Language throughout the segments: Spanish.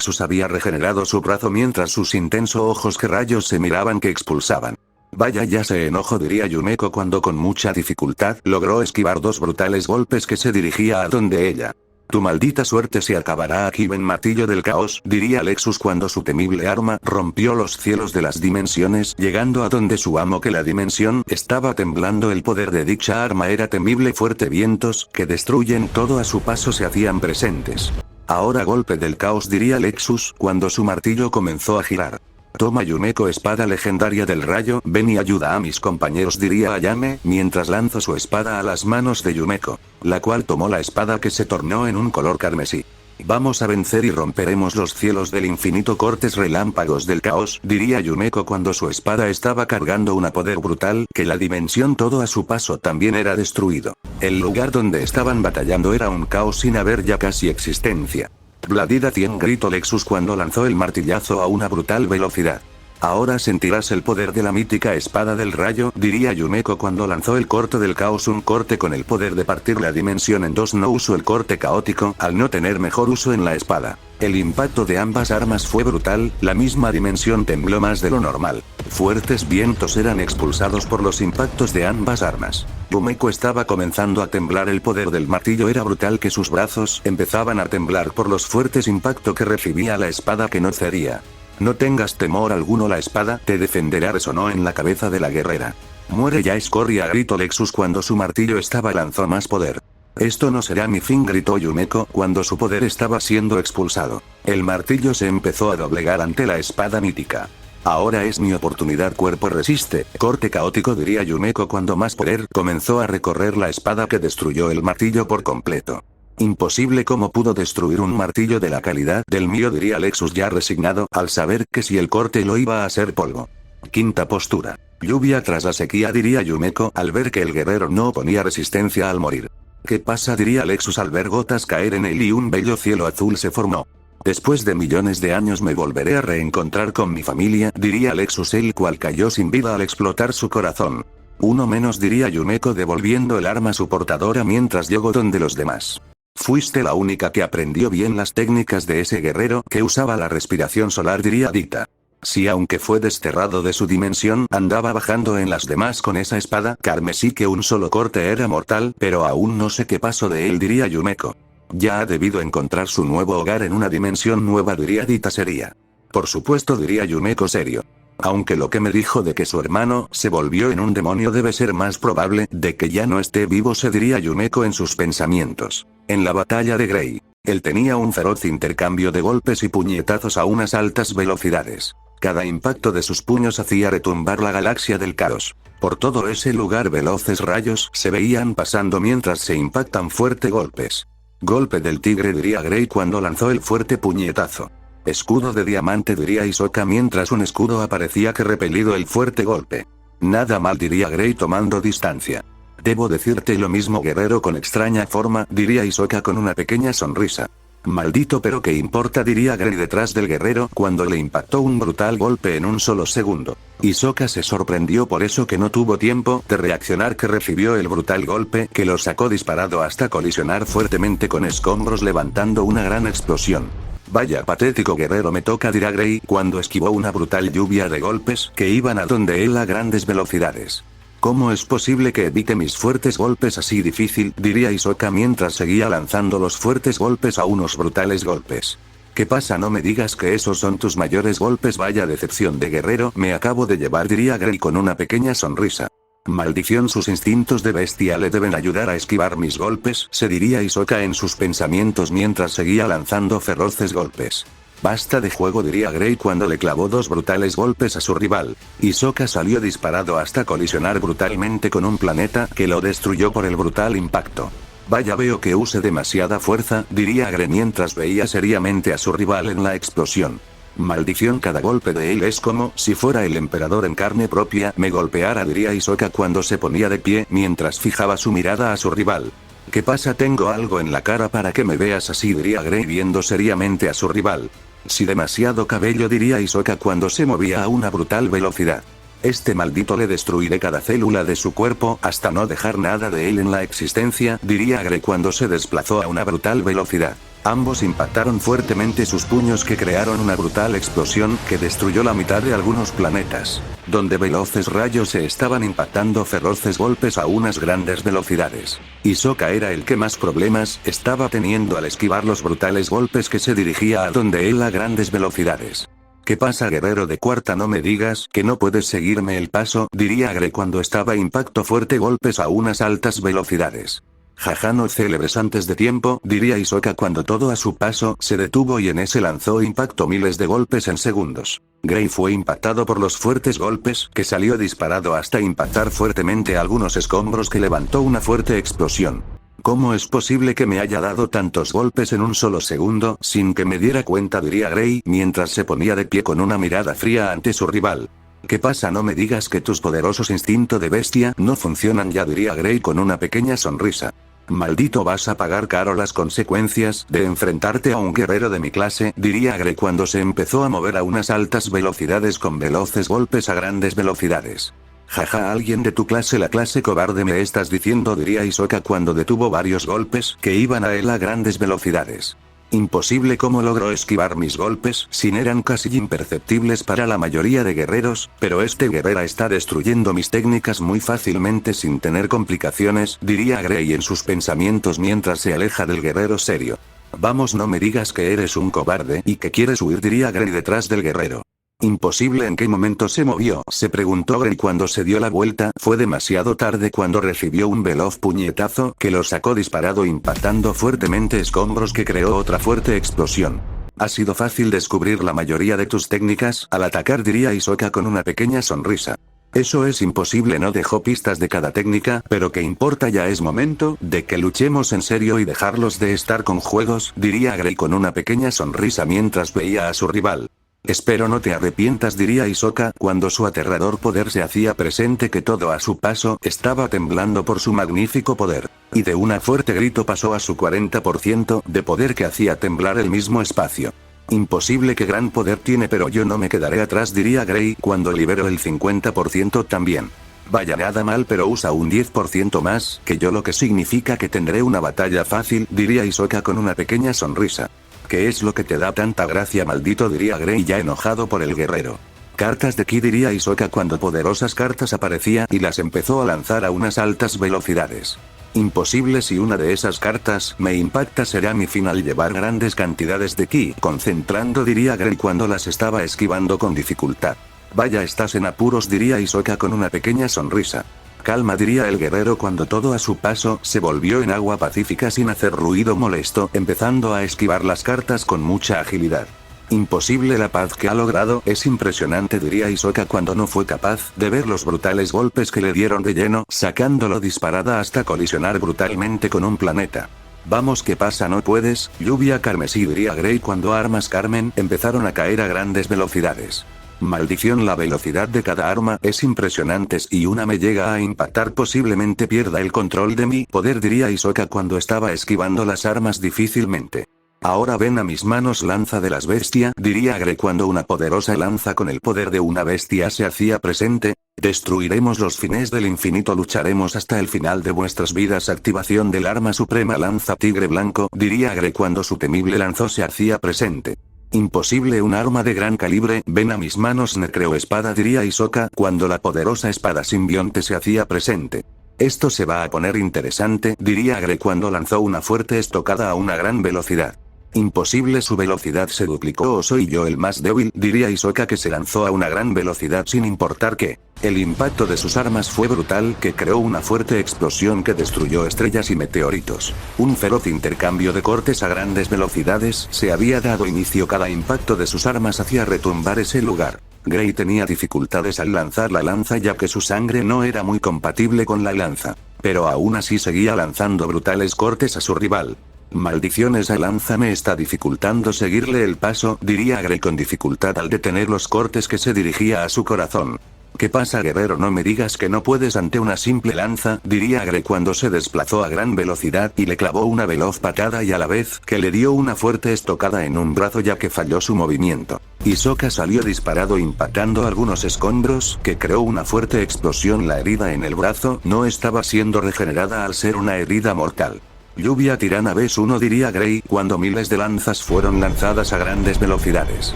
Lexus había regenerado su brazo mientras sus intensos ojos que rayos se miraban que expulsaban. Vaya, ya se enojó, diría Yumeko cuando con mucha dificultad logró esquivar dos brutales golpes que se dirigía a donde ella. Tu maldita suerte se acabará aquí, ven martillo del caos, diría Lexus cuando su temible arma rompió los cielos de las dimensiones, llegando a donde su amo que la dimensión estaba temblando. El poder de dicha arma era temible, fuerte, vientos que destruyen todo a su paso se hacían presentes. Ahora golpe del caos, diría Lexus cuando su martillo comenzó a girar. Toma Yumeko, espada legendaria del rayo, ven y ayuda a mis compañeros, diría Ayame, mientras lanzó su espada a las manos de Yumeko, la cual tomó la espada que se tornó en un color carmesí. Vamos a vencer y romperemos los cielos del infinito, cortes relámpagos del caos, diría Yumeko cuando su espada estaba cargando un poder brutal que la dimensión todo a su paso también era destruido. El lugar donde estaban batallando era un caos sin haber ya casi existencia. Bladida 100, gritó Lexus cuando lanzó el martillazo a una brutal velocidad. Ahora sentirás el poder de la mítica espada del rayo, diría Yumeko cuando lanzó el corte del caos, un corte con el poder de partir la dimensión en dos. No usó el corte caótico al no tener mejor uso en la espada. El impacto de ambas armas fue brutal, la misma dimensión tembló más de lo normal. Fuertes vientos eran expulsados por los impactos de ambas armas. Yumeko estaba comenzando a temblar, el poder del martillo era brutal que sus brazos empezaban a temblar por los fuertes impactos que recibía la espada que no cedía. No tengas temor alguno, la espada te defenderá, resonó en la cabeza de la guerrera. Muere ya, Scoria, gritó Lexus cuando su martillo estaba lanzó más poder. Esto no será mi fin, gritó Yumeko cuando su poder estaba siendo expulsado. El martillo se empezó a doblegar ante la espada mítica. Ahora es mi oportunidad, cuerpo resiste, corte caótico, diría Yumeko cuando más poder comenzó a recorrer la espada que destruyó el martillo por completo. Imposible, ¿cómo pudo destruir un martillo de la calidad del mío?, diría Lexus ya resignado al saber que si el corte lo iba a hacer polvo. Quinta postura. Lluvia tras la sequía, diría Yumeko al ver que el guerrero no oponía resistencia al morir. ¿Qué pasa?, diría Lexus al ver gotas caer en él y un bello cielo azul se formó. Después de millones de años me volveré a reencontrar con mi familia, diría Lexus, el cual cayó sin vida al explotar su corazón. Uno menos, diría Yumeko devolviendo el arma a su portadora mientras llegó donde los demás. Fuiste la única que aprendió bien las técnicas de ese guerrero que usaba la respiración solar, diría Dita. Si aunque fue desterrado de su dimensión, andaba bajando en las demás con esa espada carmesí que un solo corte era mortal, pero aún no sé qué pasó de él, diría Yumeko. Ya ha debido encontrar su nuevo hogar en una dimensión nueva, diría Dita seria. Por supuesto, diría Yumeko serio. Aunque lo que me dijo de que su hermano se volvió en un demonio debe ser más probable de que ya no esté vivo, se diría Yumeko en sus pensamientos. En la batalla de Grey, él tenía un feroz intercambio de golpes y puñetazos a unas altas velocidades. Cada impacto de sus puños hacía retumbar la galaxia del caos. Por todo ese lugar veloces rayos se veían pasando mientras se impactan fuertes golpes. Golpe del tigre, diría Grey cuando lanzó el fuerte puñetazo. Escudo de diamante, diría Hisoka mientras un escudo aparecía que repelido el fuerte golpe. Nada mal, diría Grey tomando distancia. Debo decirte lo mismo, guerrero con extraña forma, diría Hisoka con una pequeña sonrisa. Maldito, pero qué importa, diría Grey detrás del guerrero cuando le impactó un brutal golpe en un solo segundo. Hisoka se sorprendió por eso que no tuvo tiempo de reaccionar que recibió el brutal golpe que lo sacó disparado hasta colisionar fuertemente con escombros levantando una gran explosión. Vaya patético guerrero me toca, dirá Grey cuando esquivó una brutal lluvia de golpes que iban a donde él a grandes velocidades. ¿Cómo es posible que evite mis fuertes golpes así difícil?, diría Hisoka mientras seguía lanzando los fuertes golpes a unos brutales golpes. ¿Qué pasa? No me digas que esos son tus mayores golpes, vaya decepción de guerrero me acabo de llevar, diría Grey con una pequeña sonrisa. Maldición, sus instintos de bestia le deben ayudar a esquivar mis golpes, se diría Hisoka en sus pensamientos mientras seguía lanzando feroces golpes. Basta de juego, diría Grey cuando le clavó dos brutales golpes a su rival. Hisoka salió disparado hasta colisionar brutalmente con un planeta que lo destruyó por el brutal impacto. Vaya, veo que use demasiada fuerza, diría Grey mientras veía seriamente a su rival en la explosión. Maldición, cada golpe de él es como si fuera el emperador en carne propia me golpeara, diría Hisoka cuando se ponía de pie mientras fijaba su mirada a su rival. ¿Qué pasa? Tengo algo en la cara para que me veas así, diría Grey viendo seriamente a su rival. Si demasiado cabello, diría Hisoka cuando se movía a una brutal velocidad. Este maldito le destruiré cada célula de su cuerpo hasta no dejar nada de él en la existencia, diría Grey cuando se desplazó a una brutal velocidad. Ambos impactaron fuertemente sus puños que crearon una brutal explosión que destruyó la mitad de algunos planetas, donde veloces rayos se estaban impactando feroces golpes a unas grandes velocidades. Hisoka era el que más problemas estaba teniendo al esquivar los brutales golpes que se dirigía a donde él a grandes velocidades. ¿Qué pasa, guerrero de cuarta? No me digas que no puedes seguirme el paso, diría Gre cuando estaba impacto fuerte golpes a unas altas velocidades. Jaja, no célebres antes de tiempo, diría Hisoka cuando todo a su paso se detuvo y en ese lanzó impacto miles de golpes en segundos. Gray fue impactado por los fuertes golpes que salió disparado hasta impactar fuertemente algunos escombros que levantó una fuerte explosión. ¿Cómo es posible que me haya dado tantos golpes en un solo segundo sin que me diera cuenta? Diría Gray mientras se ponía de pie con una mirada fría ante su rival. ¿Qué pasa? No me digas que tus poderosos instintos de bestia no funcionan ya, diría Gray con una pequeña sonrisa. Maldito, vas a pagar caro las consecuencias de enfrentarte a un guerrero de mi clase, diría Gray cuando se empezó a mover a unas altas velocidades con veloces golpes a grandes velocidades. Jaja, alguien de tu clase, la clase cobarde me estás diciendo, diría Hisoka cuando detuvo varios golpes que iban a él a grandes velocidades. Imposible, ¿cómo logró esquivar mis golpes si eran casi imperceptibles para la mayoría de guerreros? Pero este guerrero está destruyendo mis técnicas muy fácilmente sin tener complicaciones, diría Gray en sus pensamientos mientras se aleja del guerrero serio. Vamos, no me digas que eres un cobarde y que quieres huir, diría Gray detrás del guerrero. Imposible, ¿en qué momento se movió?, se preguntó Gray cuando se dio la vuelta. Fue demasiado tarde cuando recibió un veloz puñetazo que lo sacó disparado impactando fuertemente escombros que creó otra fuerte explosión. Ha sido fácil descubrir la mayoría de tus técnicas al atacar, diría Hisoka con una pequeña sonrisa. Eso es imposible, no dejó pistas de cada técnica, pero qué importa, ya es momento de que luchemos en serio y dejarlos de estar con juegos, diría Gray con una pequeña sonrisa mientras veía a su rival. Espero no te arrepientas, diría Hisoka cuando su aterrador poder se hacía presente que todo a su paso estaba temblando por su magnífico poder. Y de un fuerte grito pasó a su 40% de poder que hacía temblar el mismo espacio. Imposible, que gran poder tiene, pero yo no me quedaré atrás, diría Gray cuando liberó el 50% también. Vaya, nada mal, pero usa un 10% más que yo, lo que significa que tendré una batalla fácil, diría Hisoka con una pequeña sonrisa. ¿Qué es lo que te da tanta gracia, maldito?, diría Gray ya enojado por el guerrero. Cartas de ki, diría Hisoka cuando poderosas cartas aparecía y las empezó a lanzar a unas altas velocidades. Imposible, si una de esas cartas me impacta será mi fin al llevar grandes cantidades de ki concentrando, diría Gray cuando las estaba esquivando con dificultad. Vaya, estás en apuros, diría Hisoka con una pequeña sonrisa. Calma, diría el guerrero cuando todo a su paso se volvió en agua pacífica sin hacer ruido molesto, empezando a esquivar las cartas con mucha agilidad. Imposible, la paz que ha logrado es impresionante, diría Hisoka cuando no fue capaz de ver los brutales golpes que le dieron de lleno, sacándolo disparada hasta colisionar brutalmente con un planeta. Vamos, ¿qué pasa? No puedes, lluvia carmesí, diría Gray cuando armas Carmen empezaron a caer a grandes velocidades. Maldición, la velocidad de cada arma es impresionante y una me llega a impactar, posiblemente pierda el control de mi poder, diría Hisoka cuando estaba esquivando las armas difícilmente. Ahora ven a mis manos, lanza de las bestias, diría Gray cuando una poderosa lanza con el poder de una bestia se hacía presente. Destruiremos los fines del infinito, lucharemos hasta el final de vuestras vidas, activación del arma suprema, lanza tigre blanco, diría Gray cuando su temible lanzo se hacía presente. Imposible, un arma de gran calibre, ven a mis manos, necroespada, diría Hisoka cuando la poderosa espada simbionte se hacía presente. Esto se va a poner interesante, diría Gray cuando lanzó una fuerte estocada a una gran velocidad. Imposible, su velocidad se duplicó, o soy yo el más débil, diría Hisoka que se lanzó a una gran velocidad sin importar que el impacto de sus armas fue brutal, que creó una fuerte explosión que destruyó estrellas y meteoritos. Un feroz intercambio de cortes a grandes velocidades se había dado inicio, cada impacto de sus armas hacía retumbar ese lugar. Gray tenía dificultades al lanzar la lanza ya que su sangre no era muy compatible con la lanza. Pero aún así seguía lanzando brutales cortes a su rival. Maldición, esa lanza me está dificultando seguirle el paso, diría Gray con dificultad al detener los cortes que se dirigía a su corazón. ¿Qué pasa, guerrero? No me digas que no puedes ante una simple lanza, diría Gray cuando se desplazó a gran velocidad y le clavó una veloz patada y a la vez que le dio una fuerte estocada en un brazo ya que falló su movimiento. Hisoka salió disparado impactando algunos escombros que creó una fuerte explosión. La herida en el brazo no estaba siendo regenerada al ser una herida mortal. Lluvia tirana vez 1 diría Gray cuando miles de lanzas fueron lanzadas a grandes velocidades.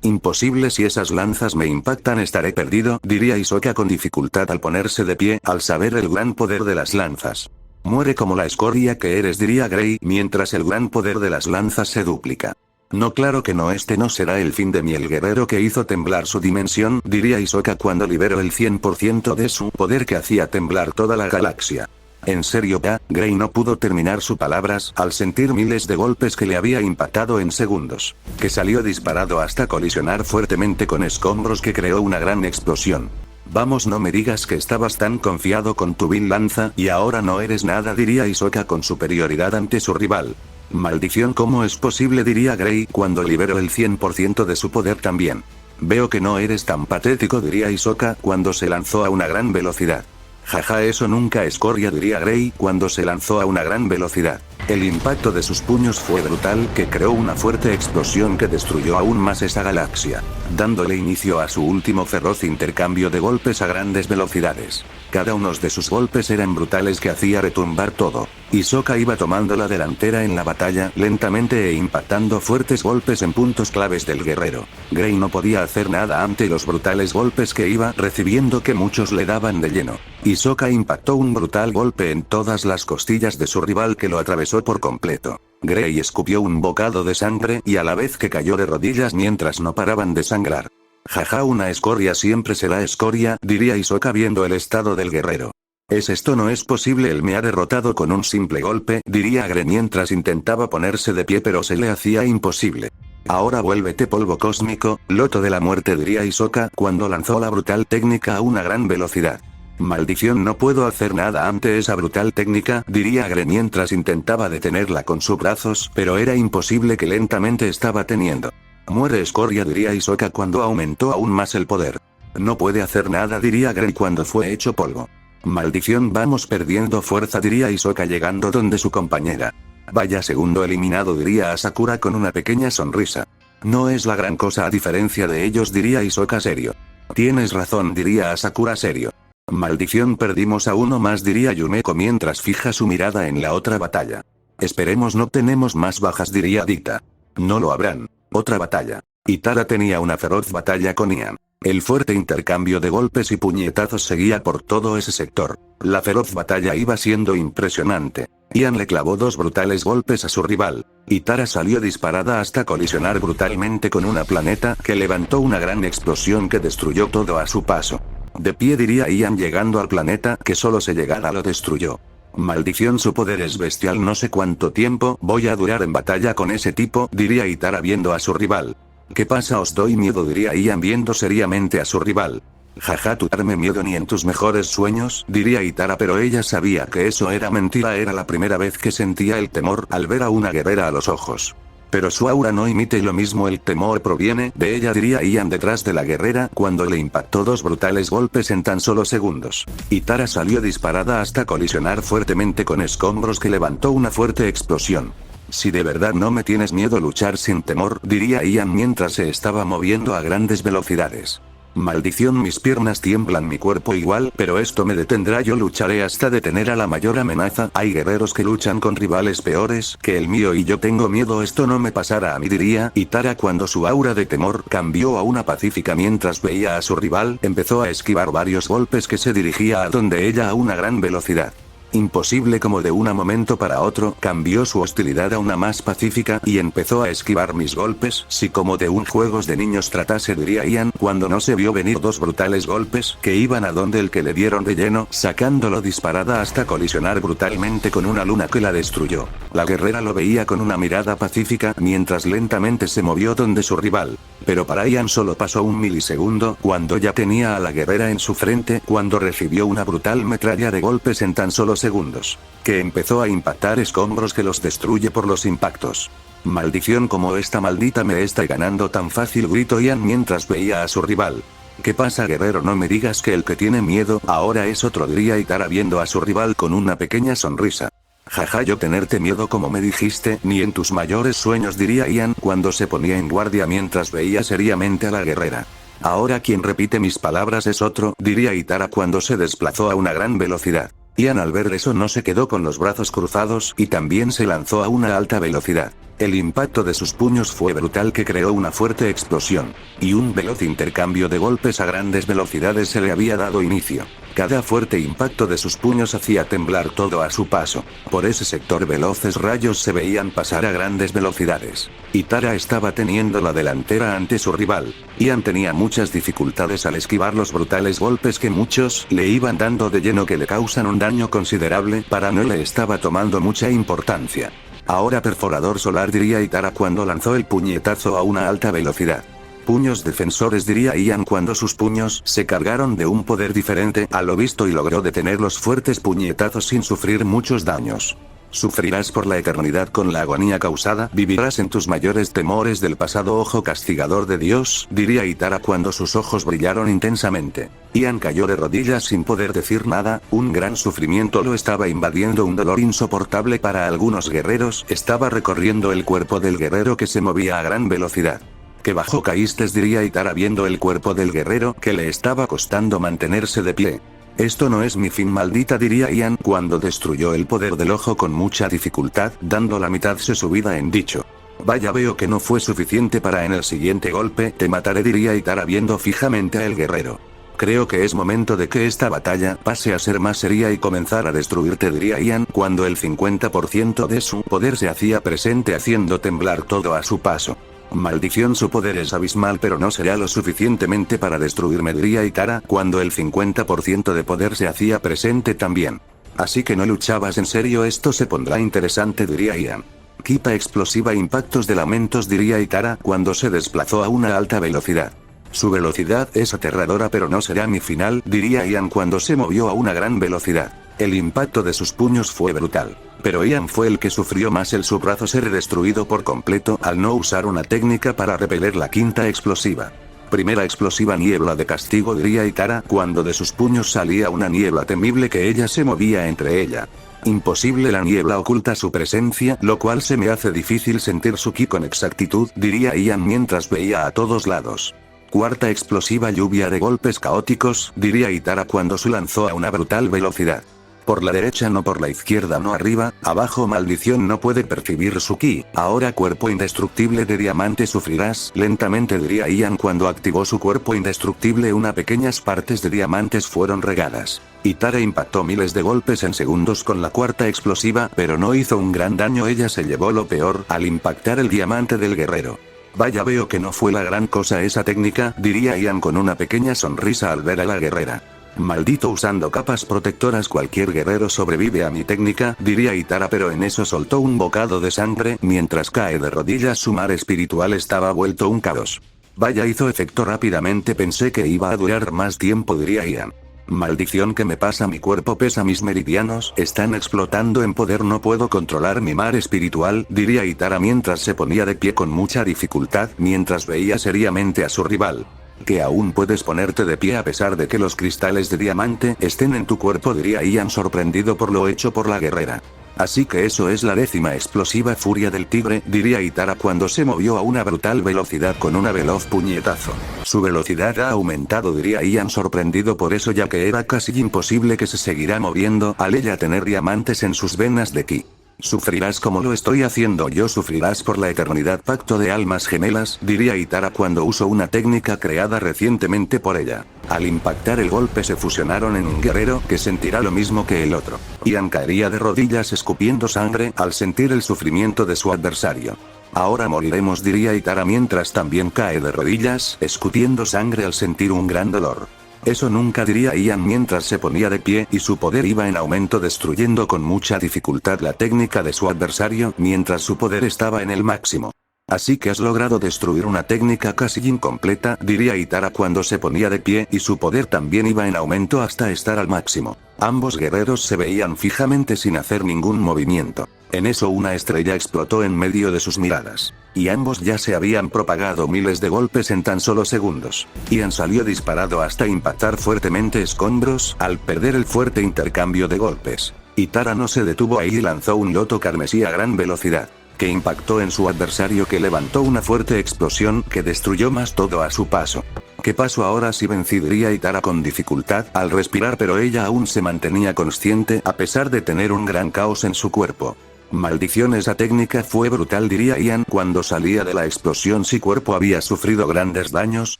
Imposible, si esas lanzas me impactan estaré perdido, diría Hisoka con dificultad al ponerse de pie al saber el gran poder de las lanzas. Muere como la escoria que eres, diría Gray mientras el gran poder de las lanzas se duplica. No, claro que no, este no será el fin de mí, el guerrero que hizo temblar su dimensión, diría Hisoka cuando liberó el 100% de su poder que hacía temblar toda la galaxia. En serio, Gray no pudo terminar sus palabras al sentir miles de golpes que le había impactado en segundos, que salió disparado hasta colisionar fuertemente con escombros que creó una gran explosión. Vamos, no me digas que estabas tan confiado con tu vil lanza y ahora no eres nada, diría Hisoka con superioridad ante su rival. Maldición, ¿cómo es posible?, diría Gray cuando liberó el 100% de su poder también. Veo que no eres tan patético, diría Hisoka cuando se lanzó a una gran velocidad. Jaja, eso nunca, escoria, diría Gray cuando se lanzó a una gran velocidad. El impacto de sus puños fue brutal, que creó una fuerte explosión que destruyó aún más esa galaxia, dándole inicio a su último feroz intercambio de golpes a grandes velocidades. Cada uno de sus golpes eran brutales que hacía retumbar todo. Hisoka iba tomando la delantera en la batalla, lentamente e impactando fuertes golpes en puntos claves del guerrero. Gray no podía hacer nada ante los brutales golpes que iba recibiendo, que muchos le daban de lleno. Hisoka impactó un brutal golpe en todas las costillas de su rival que lo atravesó por completo. Gray escupió un bocado de sangre y a la vez que cayó de rodillas mientras no paraban de sangrar. Jaja, una escoria siempre será escoria, diría Hisoka viendo el estado del guerrero. Esto no es posible, él me ha derrotado con un simple golpe, diría Gray mientras intentaba ponerse de pie pero se le hacía imposible. Ahora vuélvete polvo cósmico, loto de la muerte, diría Hisoka cuando lanzó la brutal técnica a una gran velocidad. Maldición, no puedo hacer nada ante esa brutal técnica, diría Gray mientras intentaba detenerla con sus brazos, pero era imposible, que lentamente estaba teniendo. Muere escoria, diría Hisoka cuando aumentó aún más el poder. No puede hacer nada, diría Gray cuando fue hecho polvo. Maldición, vamos perdiendo fuerza, diría Hisoka llegando donde su compañera. Vaya, segundo eliminado, diría Asakura con una pequeña sonrisa. No es la gran cosa a diferencia de ellos, diría Hisoka serio. Tienes razón, diría Asakura serio. Maldición, perdimos a uno más, diría Yumeko mientras fija su mirada en la otra batalla. Esperemos no tenemos más bajas, diría Dita. No lo habrán. Otra batalla. Itara tenía una feroz batalla con Ian. El fuerte intercambio de golpes y puñetazos seguía por todo ese sector. La feroz batalla iba siendo impresionante. Ian le clavó 2 brutales golpes a su rival. Itara salió disparada hasta colisionar brutalmente con una planeta que levantó una gran explosión que destruyó todo a su paso. De pie, diría Ian llegando al planeta que solo se llegara lo destruyó. Maldición, su poder es bestial, no sé cuánto tiempo voy a durar en batalla con ese tipo, diría Itara viendo a su rival. ¿Qué pasa? Os doy miedo, diría Ian viendo seriamente a su rival. Jaja, tú darme miedo ni en tus mejores sueños, diría Itara, pero ella sabía que eso era mentira, era la primera vez que sentía el temor al ver a una guerrera a los ojos. Pero su aura no imite lo mismo, el temor proviene de ella, diría Ian detrás de la guerrera cuando le impactó 2 brutales golpes en tan solo segundos. Itara salió disparada hasta colisionar fuertemente con escombros que levantó una fuerte explosión. Si de verdad no me tienes miedo, luchar sin temor, diría Ian mientras se estaba moviendo a grandes velocidades. Maldición, mis piernas tiemblan, mi cuerpo igual, pero esto me detendrá, yo lucharé hasta detener a la mayor amenaza. Hay guerreros que luchan con rivales peores que el mío y yo tengo miedo esto no me pasará a mí, diría Itara cuando su aura de temor cambió a una pacífica mientras veía a su rival empezó a esquivar varios golpes que se dirigía a donde ella a una gran velocidad. Imposible, como de un momento para otro cambió su hostilidad a una más pacífica y empezó a esquivar mis golpes, si como de un juegos de niños tratase, diría Ian cuando no se vio venir 2 brutales golpes que iban a donde el que le dieron de lleno, sacándolo disparada hasta colisionar brutalmente con una luna que la destruyó. La guerrera lo veía con una mirada pacífica mientras lentamente se movió donde su rival. Pero para Ian solo pasó un milisegundo cuando ya tenía a la guerrera en su frente cuando recibió una brutal metralla de golpes en tan solo segundos, que empezó a impactar escombros que los destruye por los impactos. Maldición, como esta maldita me está ganando tan fácil, gritó Ian mientras veía a su rival. ¿Qué pasa, guerrero? No me digas que el que tiene miedo ahora es otro, diría Itara viendo a su rival con una pequeña sonrisa. Jaja, yo tenerte miedo como me dijiste, ni en tus mayores sueños, diría Ian cuando se ponía en guardia mientras veía seriamente a la guerrera. Ahora quien repite mis palabras es otro, diría Itara cuando se desplazó a una gran velocidad. Ian al ver eso no se quedó con los brazos cruzados y también se lanzó a una alta velocidad. El impacto de sus puños fue brutal que creó una fuerte explosión, y un veloz intercambio de golpes a grandes velocidades se le había dado inicio. Cada fuerte impacto de sus puños hacía temblar todo a su paso. Por ese sector veloces rayos se veían pasar a grandes velocidades. Y Tara estaba teniendo la delantera ante su rival. Ian tenía muchas dificultades al esquivar los brutales golpes que muchos le iban dando de lleno que le causan un daño considerable, para no le estaba tomando mucha importancia. Ahora perforador solar, diría Itara cuando lanzó el puñetazo a una alta velocidad. Puños defensores, diría Ian cuando sus puños se cargaron de un poder diferente a lo visto y logró detener los fuertes puñetazos sin sufrir muchos daños. Sufrirás por la eternidad con la agonía causada, vivirás en tus mayores temores del pasado, ojo castigador de Dios, diría Itara cuando sus ojos brillaron intensamente. Ian cayó de rodillas sin poder decir nada, un gran sufrimiento lo estaba invadiendo, un dolor insoportable para algunos guerreros estaba recorriendo el cuerpo del guerrero que se movía a gran velocidad. «Qué bajo caíste», diría Itara viendo el cuerpo del guerrero que le estaba costando mantenerse de pie. «Esto no es mi fin, maldita», diría Ian cuando destruyó el poder del ojo con mucha dificultad, dando la mitad de su vida en dicho. «Vaya, veo que no fue suficiente para en el siguiente golpe te mataré», diría Itara viendo fijamente a el guerrero. «Creo que es momento de que esta batalla pase a ser más seria y comenzar a destruirte», diría Ian cuando el 50% de su poder se hacía presente haciendo temblar todo a su paso. «Maldición, su poder es abismal, pero no será lo suficientemente para destruirme», diría Itara cuando el 50% de poder se hacía presente también. «Así que no luchabas en serio, esto se pondrá interesante», diría Ian. «Quita explosiva, impactos de lamentos», diría Itara cuando se desplazó a una alta velocidad. «Su velocidad es aterradora, pero no será mi final», diría Ian cuando se movió a una gran velocidad. El impacto de sus puños fue brutal. Pero Ian fue el que sufrió más, el su brazo ser destruido por completo al no usar una técnica para repeler la quinta explosiva. «Primera explosiva, niebla de castigo», diría Itara cuando de sus puños salía una niebla temible que ella se movía entre ella. «Imposible, la niebla oculta su presencia, lo cual se me hace difícil sentir su ki con exactitud», diría Ian mientras veía a todos lados. «Cuarta explosiva, lluvia de golpes caóticos», diría Itara cuando se lanzó a una brutal velocidad. «Por la derecha, no por la izquierda, no arriba, abajo, maldición, no puede percibir su ki. Ahora cuerpo indestructible de diamante, sufrirás lentamente», diría Ian cuando activó su cuerpo indestructible. Unas pequeñas partes de diamantes fueron regadas. Itara impactó miles de golpes en segundos con la cuarta explosiva, pero no hizo un gran daño. Ella se llevó lo peor al impactar el diamante del guerrero. «Vaya, veo que no fue la gran cosa esa técnica», diría Ian con una pequeña sonrisa al ver a la guerrera. «Maldito, usando capas protectoras cualquier guerrero sobrevive a mi técnica», diría Itara, pero en eso soltó un bocado de sangre mientras cae de rodillas. Su mar espiritual estaba vuelto un caos. «Vaya, hizo efecto rápidamente, pensé que iba a durar más tiempo», diría Ian. «Maldición, ¿qué me pasa? Mi cuerpo pesa, mis meridianos están explotando en poder, no puedo controlar mi mar espiritual», diría Itara mientras se ponía de pie con mucha dificultad mientras veía seriamente a su rival. «Que aún puedes ponerte de pie a pesar de que los cristales de diamante estén en tu cuerpo», diría Ian sorprendido por lo hecho por la guerrera. «Así que eso es la 10ª explosiva, furia del tigre», diría Itara cuando se movió a una brutal velocidad con una veloz puñetazo. «Su velocidad ha aumentado», diría Ian sorprendido por eso, ya que era casi imposible que se seguirá moviendo al ella tener diamantes en sus venas de ki. «Sufrirás como lo estoy haciendo yo, sufrirás por la eternidad, pacto de almas gemelas», diría Itara cuando usó una técnica creada recientemente por ella. Al impactar el golpe se fusionaron en un guerrero que sentirá lo mismo que el otro. Ian caería de rodillas escupiendo sangre al sentir el sufrimiento de su adversario. «Ahora moriremos», diría Itara mientras también cae de rodillas escupiendo sangre al sentir un gran dolor. «Eso nunca», diría Ian mientras se ponía de pie y su poder iba en aumento destruyendo con mucha dificultad la técnica de su adversario mientras su poder estaba en el máximo. «Así que has logrado destruir una técnica casi incompleta», diría Itara cuando se ponía de pie y su poder también iba en aumento hasta estar al máximo. Ambos guerreros se veían fijamente sin hacer ningún movimiento. En eso una estrella explotó en medio de sus miradas. Y ambos ya se habían propagado miles de golpes en tan solo segundos. Ian salió disparado hasta impactar fuertemente escombros al perder el fuerte intercambio de golpes. Itara no se detuvo ahí y lanzó un loto carmesí a gran velocidad. que impactó en su adversario, que levantó una fuerte explosión que destruyó más todo a su paso. ¿Qué pasó ahora si vencí? Diría Itara con dificultad al respirar, pero ella aún se mantenía consciente a pesar de tener un gran caos en su cuerpo. Maldición, esa técnica fue brutal, diría Ian cuando salía de la explosión. Su cuerpo había sufrido grandes daños,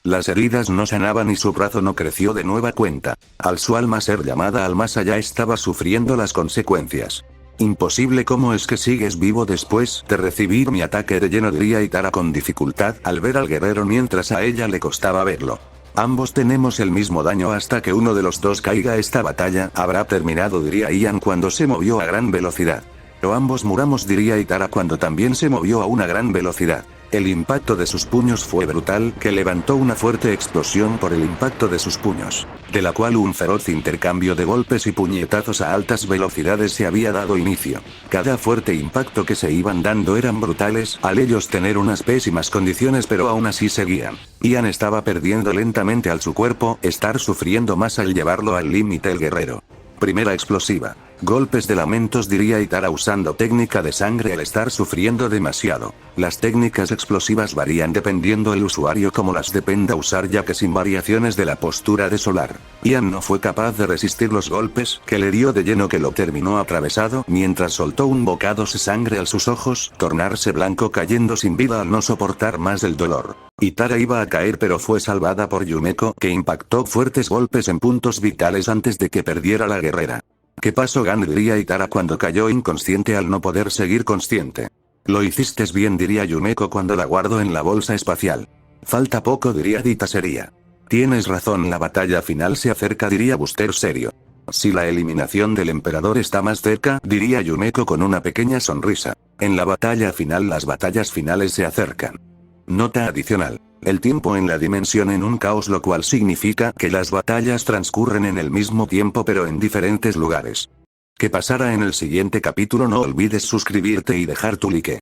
las heridas no sanaban y su brazo no creció de nueva cuenta. Al su alma ser llamada al más allá estaba sufriendo las consecuencias. Imposible, ¿cómo es que sigues vivo después de recibir mi ataque de lleno? Diría Itara con dificultad al ver al guerrero mientras a ella le costaba verlo. Ambos tenemos el mismo daño hasta que uno de los dos caiga. Esta batalla habrá terminado, diría Ian cuando se movió a gran velocidad. O ambos muramos, diría Itara cuando también se movió a una gran velocidad. El impacto de sus puños fue brutal, que levantó una fuerte explosión por el impacto de sus puños, de la cual un feroz intercambio de golpes y puñetazos a altas velocidades se había dado inicio. Cada fuerte impacto que se iban dando eran brutales, al ellos tener unas pésimas condiciones, pero aún así seguían. Ian estaba perdiendo lentamente al su cuerpo, estar sufriendo más al llevarlo al límite el guerrero. Primera explosiva. Golpes de lamentos, diría Itara usando técnica de sangre al estar sufriendo demasiado. Las técnicas explosivas varían dependiendo el usuario como las dependa usar, ya que sin variaciones de la postura de Solar. Ian no fue capaz de resistir los golpes que le dio de lleno, que lo terminó atravesado mientras soltó un bocado de sangre a sus ojos, tornarse blanco cayendo sin vida al no soportar más el dolor. Itara iba a caer pero fue salvada por Yumeko, que impactó fuertes golpes en puntos vitales antes de que perdiera la guerrera. ¿Qué pasó, Gan? Diría Itara cuando cayó inconsciente al no poder seguir consciente. Lo hiciste bien, diría Yumeko cuando la guardó en la bolsa espacial. Falta poco, diría Dita seria. Tienes razón, la batalla final se acerca, diría Buster serio. Si la eliminación del emperador está más cerca, diría Yumeko con una pequeña sonrisa. En la batalla final, las batallas finales se acercan. Nota adicional. El tiempo en la dimensión en un caos, lo cual significa que las batallas transcurren en el mismo tiempo pero en diferentes lugares. ¿Qué pasará en el siguiente capítulo? No olvides suscribirte y dejar tu like.